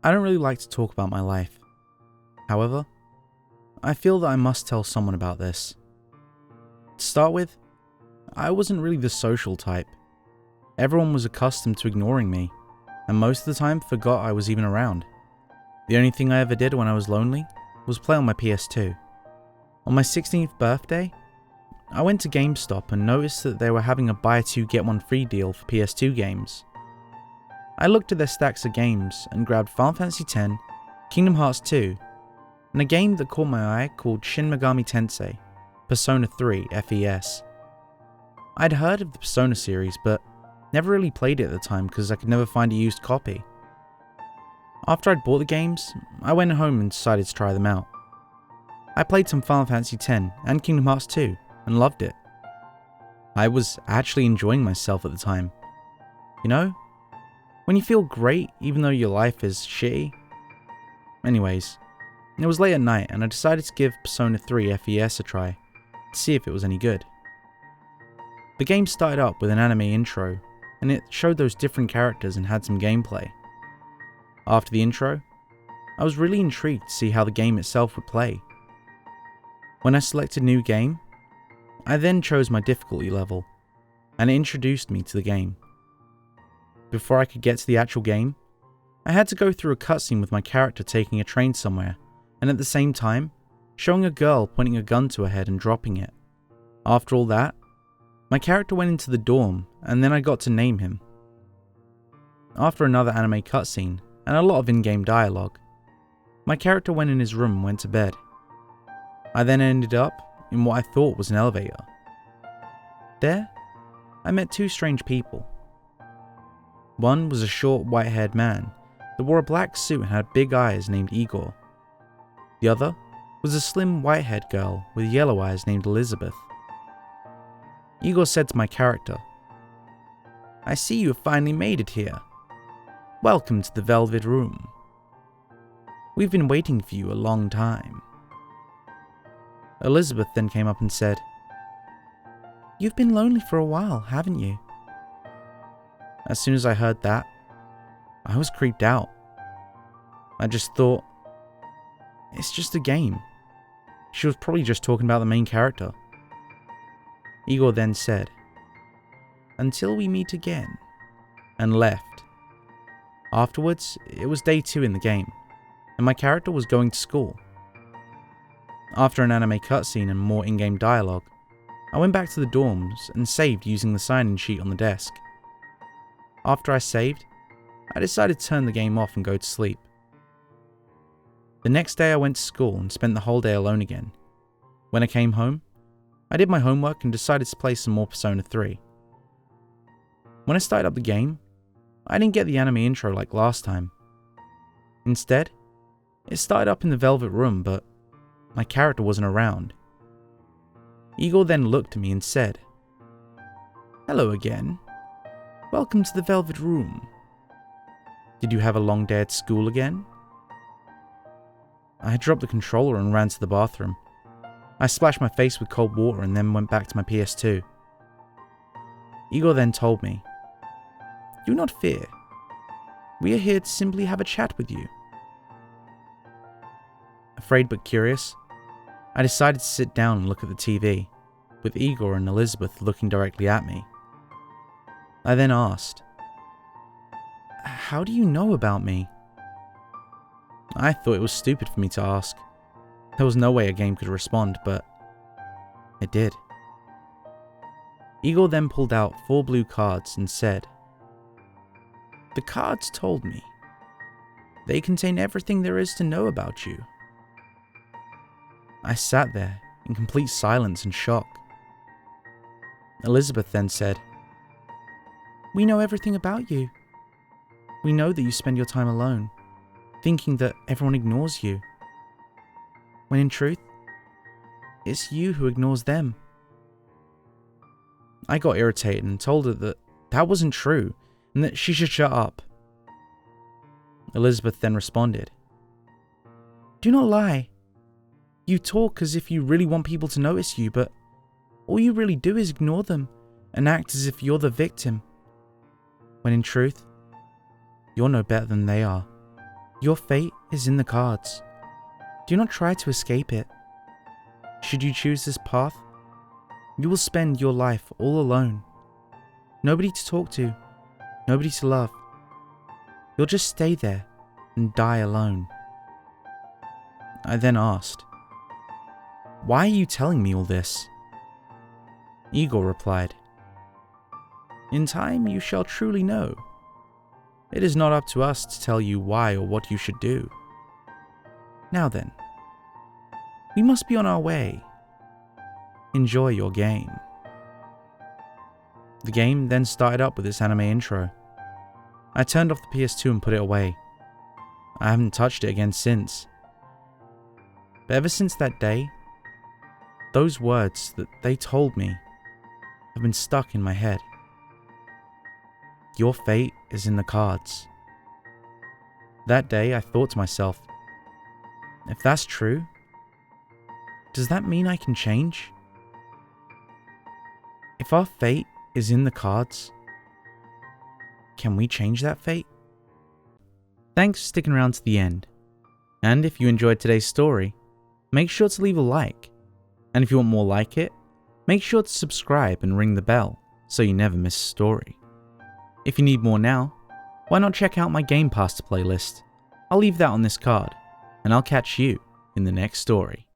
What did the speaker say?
I don't really like to talk about my life. However, I feel that I must tell someone about this. To start with, I wasn't really the social type. Everyone was accustomed to ignoring me, and most of the time forgot I was even around. The only thing I ever did when I was lonely was play on my PS2. On my 16th birthday, I went to GameStop and noticed that they were having a buy 2 get 1 free deal for PS2 games. I looked at their stacks of games and grabbed Final Fantasy X, Kingdom Hearts 2, and a game that caught my eye called Shin Megami Tensei Persona 3 FES. I'd heard of the Persona series, but never really played it at the time because I could never find a used copy. After I'd bought the games, I went home and decided to try them out. I played some Final Fantasy X and Kingdom Hearts 2 and loved it. I was actually enjoying myself at the time. You know, when you feel great even though your life is shitty. Anyways, it was late at night and I decided to give Persona 3 FES a try to see if it was any good. The game started up with an anime intro and it showed those different characters and had some gameplay. After the intro, I was really intrigued to see how the game itself would play. When I selected new game, I then chose my difficulty level and it introduced me to the game. Before I could get to the actual game, I had to go through a cutscene with my character taking a train somewhere and at the same time showing a girl pointing a gun to her head and dropping it. After all that, my character went into the dorm and then I got to name him. After another anime cutscene and a lot of in-game dialogue, my character went in his room and went to bed. I then ended up in what I thought was an elevator. There, I met two strange people. One was a short white-haired man that wore a black suit and had big eyes named Igor. The other was a slim white-haired girl with yellow eyes named Elizabeth. Igor said to my character, "I see you have finally made it here. Welcome to the Velvet Room. We've been waiting for you a long time." Elizabeth then came up and said, "You've been lonely for a while, haven't you?" As soon as I heard that, I was creeped out. I just thought, it's just a game. She was probably just talking about the main character. Igor then said, "Until we meet again," and left. Afterwards, it was day 2 in the game, and my character was going to school. After an anime cutscene and more in-game dialogue, I went back to the dorms and saved using the sign-in sheet on the desk. After I saved, I decided to turn the game off and go to sleep. The next day I went to school and spent the whole day alone again. When I came home, I did my homework and decided to play some more Persona 3. When I started up the game, I didn't get the anime intro like last time. Instead, it started up in the Velvet Room, but my character wasn't around. Igor then looked at me and said, "Hello again. Welcome to the Velvet Room. Did you have a long day at school again?" I dropped the controller and ran to the bathroom. I splashed my face with cold water and then went back to my PS2. Igor then told me, "Do not fear. We are here to simply have a chat with you." Afraid but curious, I decided to sit down and look at the TV, with Igor and Elizabeth looking directly at me. I then asked, "How do you know about me?" I thought it was stupid for me to ask. There was no way a game could respond, but it did. Igor then pulled out 4 blue cards and said, "The cards told me. They contain everything there is to know about you." I sat there in complete silence and shock. Elizabeth then said, "We know everything about you. We know that you spend your time alone, thinking that everyone ignores you, when in truth, it's you who ignores them." I got irritated and told her that that wasn't true and that she should shut up. Elizabeth then responded, "Do not lie. You talk as if you really want people to notice you, but all you really do is ignore them and act as if you're the victim, when in truth, you're no better than they are." Your fate is in the cards. Do not try to escape it. Should you choose this path, you will spend your life all alone. Nobody to talk to, nobody to love. You'll just stay there and die alone. I then asked, "Why are you telling me all this?" Igor replied, "In time you shall truly know. It is not up to us to tell you why or what you should do. Now then, we must be on our way. Enjoy your game." The game then started up with its anime intro. I turned off the PS2 and put it away. I haven't touched it again since. But ever since that day, those words that they told me have been stuck in my head. Your fate is in the cards. That day I thought to myself, if that's true, does that mean I can change? If our fate is in the cards, can we change that fate? Thanks for sticking around to the end. And if you enjoyed today's story, make sure to leave a like. And if you want more like it, make sure to subscribe and ring the bell so you never miss a story. If you need more now, why not check out my Gamepasta playlist? I'll leave that on this card, and I'll catch you in the next story.